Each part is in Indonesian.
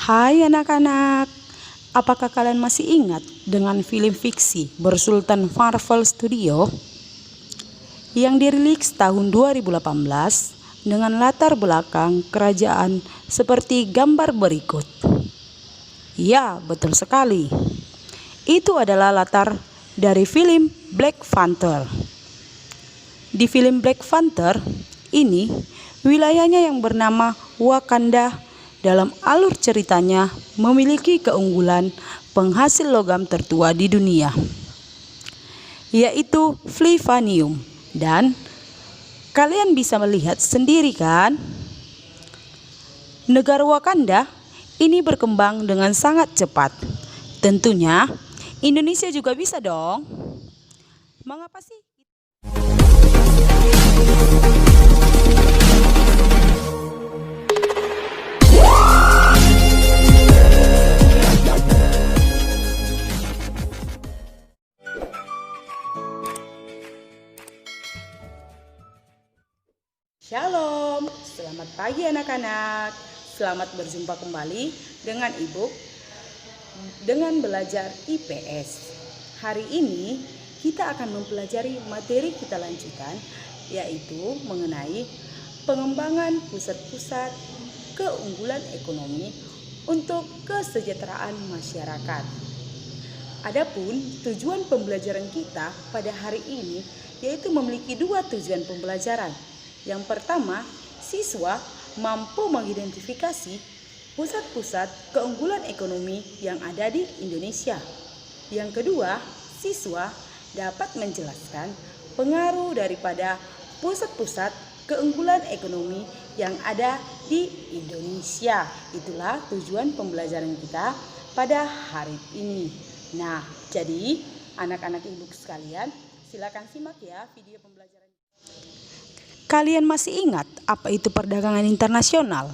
Hai anak-anak, apakah kalian masih ingat dengan film fiksi bersultan Marvel Studio yang dirilis tahun 2018 dengan latar belakang kerajaan seperti gambar berikut? Ya, betul sekali. Itu adalah latar dari film Black Panther. Di film Black Panther ini, wilayahnya yang bernama Wakanda dalam alur ceritanya memiliki keunggulan penghasil logam tertua di dunia, yaitu Vibranium. Dan kalian bisa melihat sendiri kan, negara Wakanda ini berkembang dengan sangat cepat. Tentunya Indonesia juga bisa dong. Mengapa sih? Shalom, selamat pagi anak-anak. Selamat berjumpa kembali dengan Ibu dengan belajar IPS. Hari ini kita akan mempelajari materi kita lanjutan, yaitu mengenai pengembangan pusat-pusat keunggulan ekonomi untuk kesejahteraan masyarakat. Adapun tujuan pembelajaran kita pada hari ini yaitu memiliki dua tujuan pembelajaran. Yang pertama, siswa mampu mengidentifikasi pusat-pusat keunggulan ekonomi yang ada di Indonesia. Yang kedua, siswa dapat menjelaskan pengaruh daripada pusat-pusat keunggulan ekonomi yang ada di Indonesia. Itulah tujuan pembelajaran kita pada hari ini. Nah, jadi anak-anak ibu sekalian, silakan simak ya video pembelajaran. Kalian masih ingat apa itu perdagangan internasional?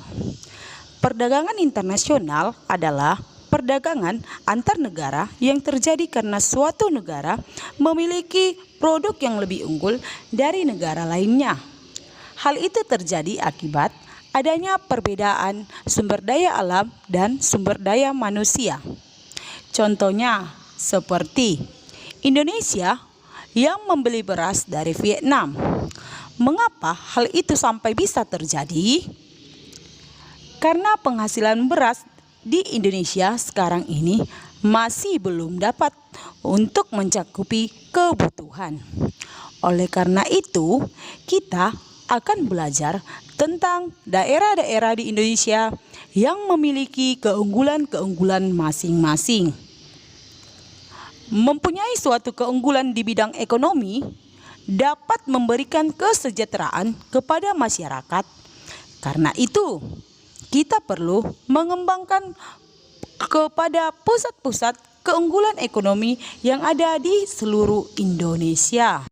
Perdagangan internasional adalah perdagangan antar negara yang terjadi karena suatu negara memiliki produk yang lebih unggul dari negara lainnya. Hal itu terjadi akibat adanya perbedaan sumber daya alam dan sumber daya manusia. Contohnya seperti Indonesia yang membeli beras dari Vietnam. Mengapa hal itu sampai bisa terjadi? Karena penghasilan beras di Indonesia sekarang ini masih belum dapat untuk mencakupi kebutuhan. Oleh karena itu, kita akan belajar tentang daerah-daerah di Indonesia yang memiliki keunggulan-keunggulan masing-masing. Mempunyai suatu keunggulan di bidang ekonomi dapat memberikan kesejahteraan kepada masyarakat. Karena itu, kita perlu mengembangkan kepada pusat-pusat keunggulan ekonomi yang ada di seluruh Indonesia.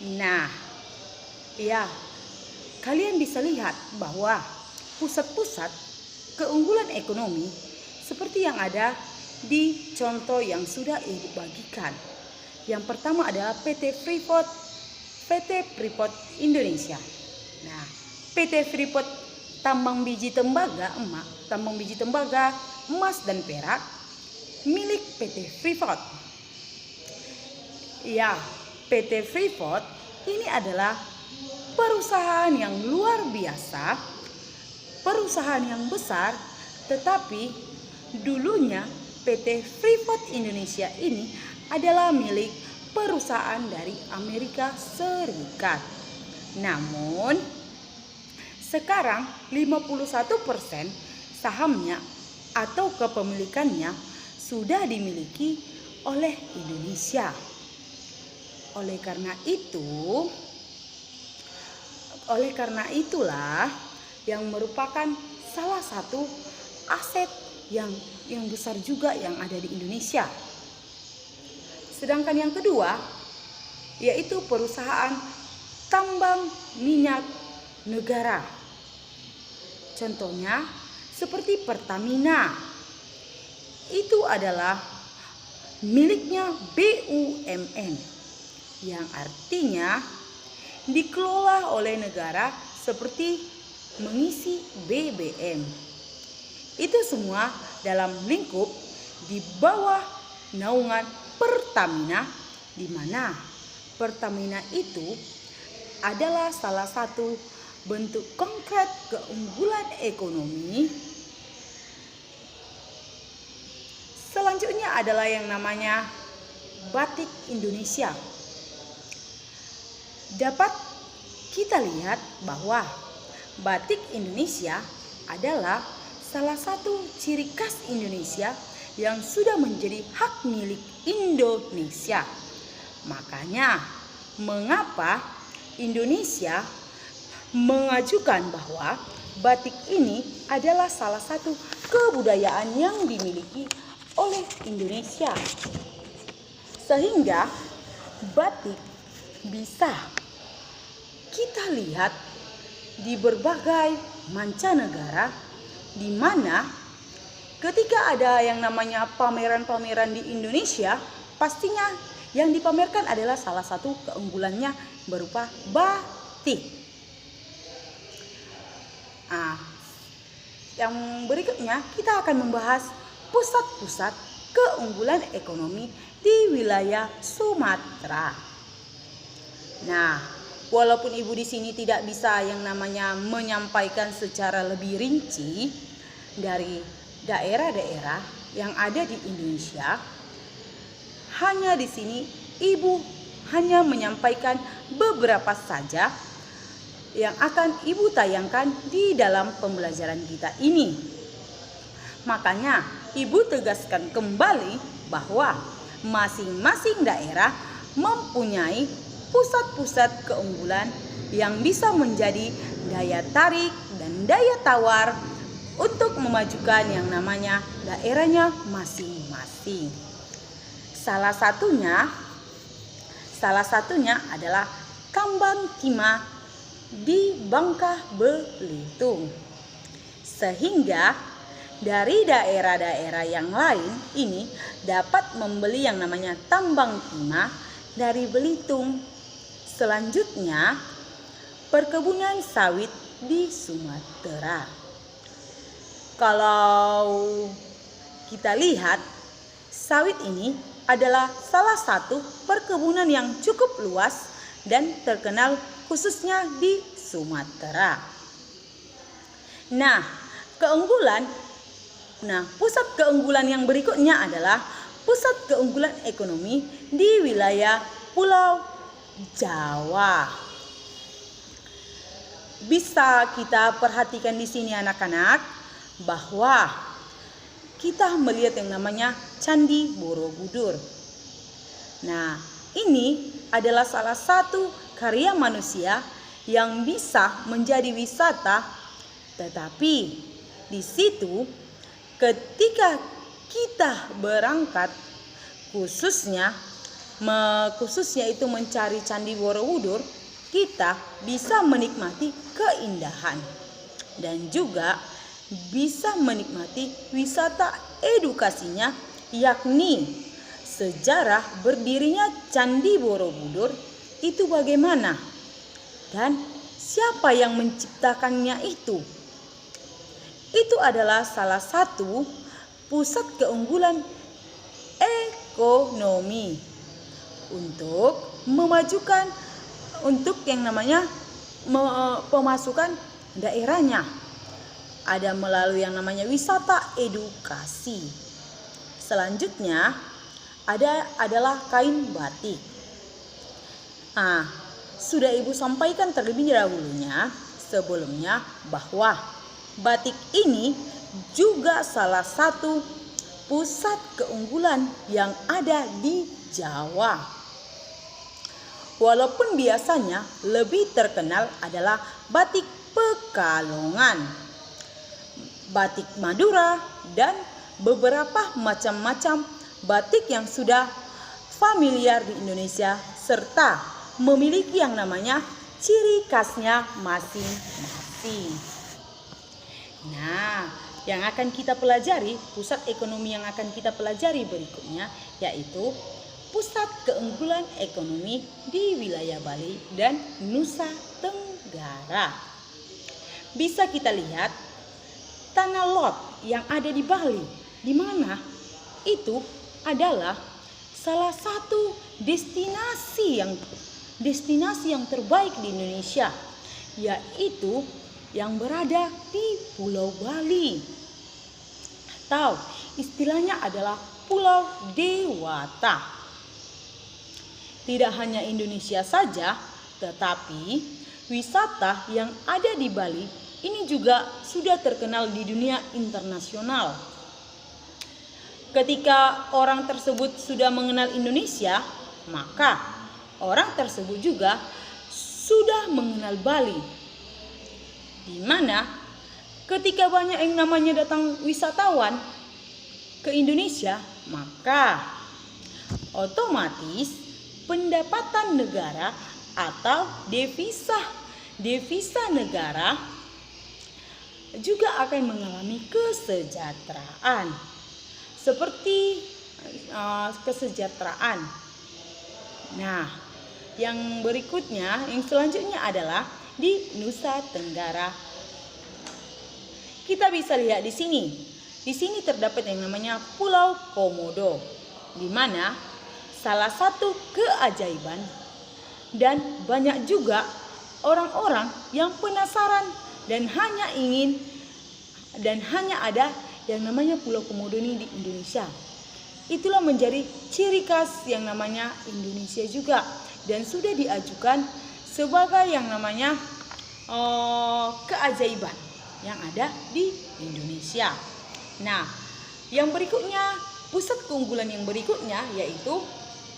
Nah, ya, kalian bisa lihat bahwa pusat-pusat keunggulan ekonomi seperti yang ada di contoh yang sudah Ibu bagikan. Yang pertama adalah PT Freeport Indonesia. Nah, PT Freeport tambang biji tembaga emas dan perak milik PT Freeport. Ya, PT Freeport ini adalah perusahaan yang luar biasa, perusahaan yang besar, tetapi dulunya PT Freeport Indonesia ini adalah milik perusahaan dari Amerika Serikat. Namun sekarang 51% sahamnya atau kepemilikannya sudah dimiliki oleh Indonesia. Oleh karena itulah yang merupakan salah satu aset yang besar juga yang ada di Indonesia. Sedangkan yang kedua yaitu perusahaan tambang minyak negara. Contohnya seperti Pertamina. Itu adalah miliknya BUMN, yang artinya dikelola oleh negara seperti mengisi BBM. Itu semua dalam lingkup di bawah naungan Pertamina, di mana Pertamina itu adalah salah satu bentuk konkret keunggulan ekonomi. Selanjutnya adalah yang namanya batik Indonesia. Dapat kita lihat bahwa batik Indonesia adalah salah satu ciri khas Indonesia yang sudah menjadi hak milik Indonesia. Makanya mengapa Indonesia mengajukan bahwa batik ini adalah salah satu kebudayaan yang dimiliki oleh Indonesia, sehingga batik bisa kita lihat di berbagai mancanegara, di mana ketika ada yang namanya pameran-pameran di Indonesia, pastinya yang dipamerkan adalah salah satu keunggulannya berupa batik. Yang berikutnya kita akan membahas pusat-pusat keunggulan ekonomi di wilayah Sumatera. Nah, walaupun Ibu di sini tidak bisa yang namanya menyampaikan secara lebih rinci dari daerah-daerah yang ada di Indonesia, hanya di sini Ibu hanya menyampaikan beberapa saja yang akan Ibu tayangkan di dalam pembelajaran kita ini. Makanya Ibu tegaskan kembali bahwa masing-masing daerah mempunyai pusat-pusat keunggulan yang bisa menjadi daya tarik dan daya tawar untuk memajukan yang namanya daerahnya masing-masing. Salah satunya adalah tambang timah di Bangka Belitung. Sehingga dari daerah-daerah yang lain ini dapat membeli yang namanya tambang timah dari Belitung. Selanjutnya, perkebunan sawit di Sumatera. Kalau kita lihat, sawit ini adalah salah satu perkebunan yang cukup luas dan terkenal khususnya di Sumatera. Pusat keunggulan yang berikutnya adalah pusat keunggulan ekonomi di wilayah Pulau Jawa. Bisa kita perhatikan di sini anak-anak bahwa kita melihat yang namanya Candi Borobudur. Nah, ini adalah salah satu karya manusia yang bisa menjadi wisata, tetapi di situ ketika kita berangkat khususnya itu mencari Candi Borobudur, kita bisa menikmati keindahan dan juga bisa menikmati wisata edukasinya, yakni sejarah berdirinya Candi Borobudur itu bagaimana dan siapa yang menciptakannya itu. Itu adalah salah satu pusat keunggulan ekonomi untuk memajukan untuk yang namanya pemasukan daerahnya. Ada melalui yang namanya wisata edukasi. Selanjutnya adalah kain batik. Sudah Ibu sampaikan terlebih dahulunya sebelumnya bahwa batik ini juga salah satu pusat keunggulan yang ada di Jawa. Walaupun biasanya lebih terkenal adalah batik Pekalongan, batik Madura, dan beberapa macam-macam batik yang sudah familiar di Indonesia serta memiliki yang namanya ciri khasnya masing-masing. Nah, yang akan kita pelajari, pusat ekonomi yang akan kita pelajari berikutnya yaitu pusat keunggulan ekonomi di wilayah Bali dan Nusa Tenggara. Bisa kita lihat Tanah Lot yang ada di Bali, di mana itu adalah salah satu destinasi yang terbaik di Indonesia, yaitu yang berada di Pulau Bali, atau istilahnya adalah Pulau Dewata. Tidak hanya Indonesia saja, tetapi wisata yang ada di Bali ini juga sudah terkenal di dunia internasional. Ketika orang tersebut sudah mengenal Indonesia, maka orang tersebut juga sudah mengenal Bali. Di mana ketika banyak yang namanya datang wisatawan ke Indonesia, maka otomatis pendapatan negara atau devisa negara juga akan mengalami kesejahteraan. Seperti kesejahteraan. Nah, yang berikutnya, yang selanjutnya adalah di Nusa Tenggara. Kita bisa lihat di sini. Di sini terdapat yang namanya Pulau Komodo, di mana salah satu keajaiban dan banyak juga orang-orang yang penasaran dan hanya ada yang namanya Pulau Komodo ini di Indonesia. Itulah menjadi ciri khas yang namanya Indonesia juga, dan sudah diajukan sebagai yang namanya keajaiban yang ada di Indonesia. Nah, yang berikutnya, pusat keunggulan yang berikutnya yaitu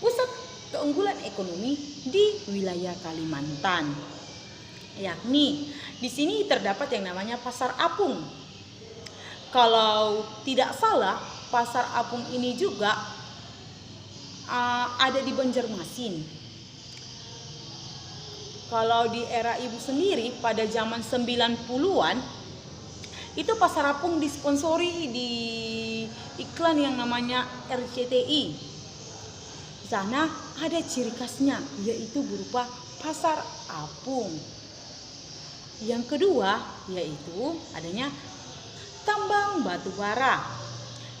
pusat keunggulan ekonomi di wilayah Kalimantan. Yakni di sini terdapat yang namanya Pasar Apung. Kalau tidak salah, Pasar Apung ini juga ada di Banjarmasin. Kalau di era ibu sendiri pada zaman 90-an, itu Pasar Apung disponsori di iklan yang namanya RCTI. Di sana ada ciri khasnya, yaitu berupa Pasar Apung. Yang kedua yaitu adanya tambang batu bara.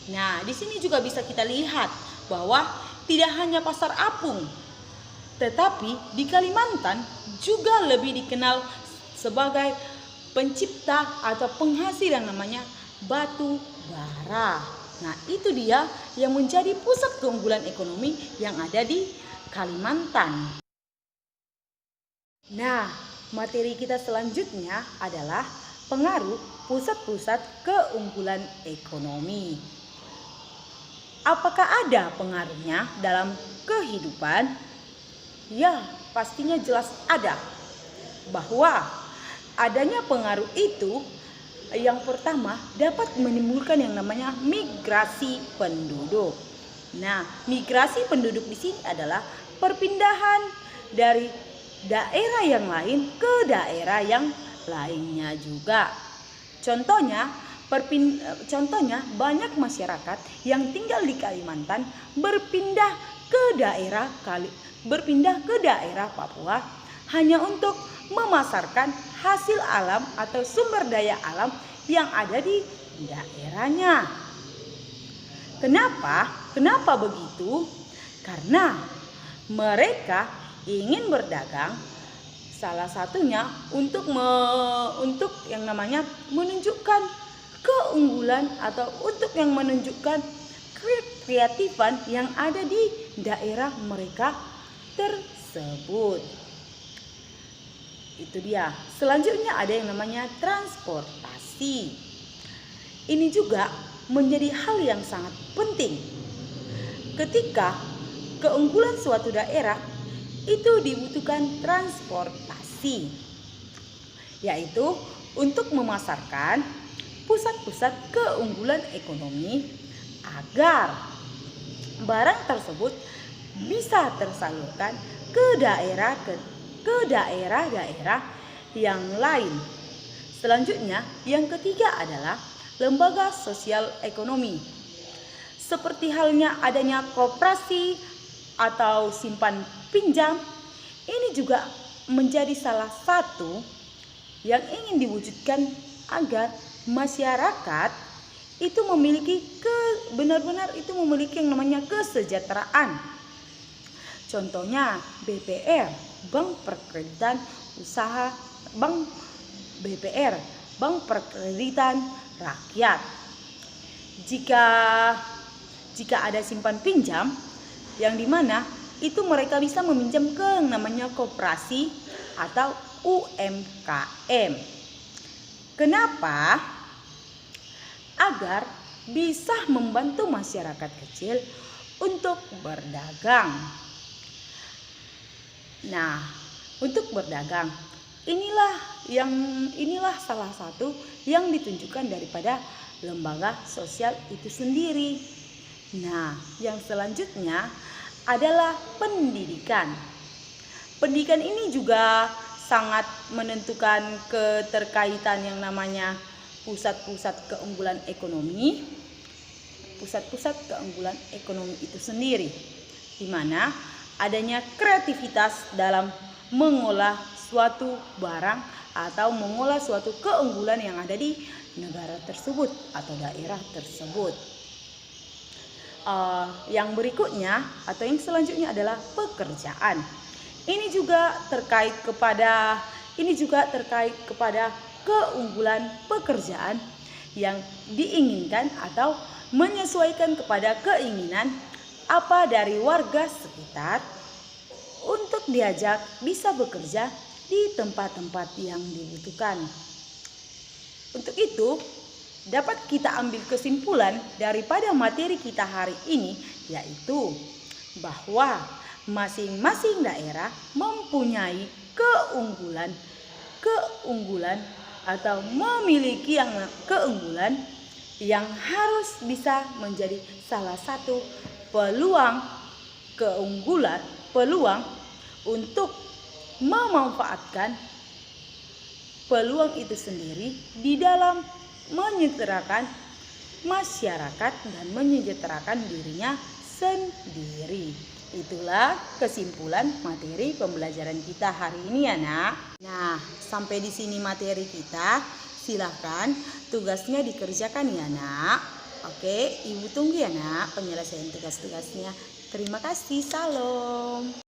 Nah, di sini juga bisa kita lihat bahwa tidak hanya Pasar Apung, tetapi di Kalimantan juga lebih dikenal sebagai pencipta atau penghasil yang namanya batu bara. Nah, itu dia yang menjadi pusat keunggulan ekonomi yang ada di Kalimantan. Nah, materi kita selanjutnya adalah pengaruh pusat-pusat keunggulan ekonomi. Apakah ada pengaruhnya dalam kehidupan? Ya, pastinya jelas ada. Bahwa adanya pengaruh itu yang pertama dapat menimbulkan yang namanya migrasi penduduk. Nah, migrasi penduduk di sini adalah perpindahan dari daerah yang lain ke daerah yang lainnya juga. Contohnya banyak masyarakat yang tinggal di Kalimantan berpindah ke daerah Papua hanya untuk memasarkan hasil alam atau sumber daya alam yang ada di daerahnya. Kenapa begitu? Karena mereka ingin berdagang, salah satunya untuk yang namanya menunjukkan keunggulan atau untuk yang menunjukkan kreatifan yang ada di daerah mereka tersebut. Itu dia. Selanjutnya ada yang namanya transportasi. Ini juga menjadi hal yang sangat penting. Ketika keunggulan suatu daerah itu dibutuhkan transportasi, yaitu untuk memasarkan pusat-pusat keunggulan ekonomi agar barang tersebut bisa tersalurkan ke daerah-daerah yang lain. Selanjutnya, yang ketiga adalah lembaga sosial ekonomi. Seperti halnya adanya koperasi atau simpan pinjam, ini juga menjadi salah satu yang ingin diwujudkan agar masyarakat itu memiliki benar-benar itu memiliki yang namanya kesejahteraan. Contohnya BPR, Bank Perkreditan Usaha, BPR, Bank Perkreditan Rakyat. Jika ada simpan pinjam yang dimana itu mereka bisa meminjam ke yang namanya koperasi atau UMKM. Kenapa? Agar bisa membantu masyarakat kecil untuk berdagang. Nah, untuk berdagang inilah salah satu yang ditunjukkan daripada lembaga sosial itu sendiri. Nah, yang selanjutnya adalah pendidikan. Pendidikan ini juga sangat menentukan keterkaitan yang namanya pusat-pusat keunggulan ekonomi. Pusat-pusat keunggulan ekonomi itu sendiri, di mana adanya kreativitas dalam mengolah suatu barang atau mengolah suatu keunggulan yang ada di negara tersebut atau daerah tersebut. Yang berikutnya atau yang selanjutnya adalah pekerjaan. Ini juga terkait kepada keunggulan pekerjaan yang diinginkan atau menyesuaikan kepada keinginan apa dari warga sekitar untuk diajak bisa bekerja di tempat-tempat yang dibutuhkan. Untuk itu, dapat kita ambil kesimpulan daripada materi kita hari ini, yaitu bahwa masing-masing daerah mempunyai keunggulan atau memiliki keunggulan yang harus bisa menjadi salah satu peluang untuk memanfaatkan peluang itu sendiri di dalam menyejahterakan masyarakat dan menyejahterakan dirinya sendiri. Itulah kesimpulan materi pembelajaran kita hari ini ya nak. Nah, sampai di sini materi kita. Silahkan tugasnya dikerjakan ya nak. Oke, ibu tunggu ya nak penyelesaian tugas-tugasnya. Terima kasih, salam.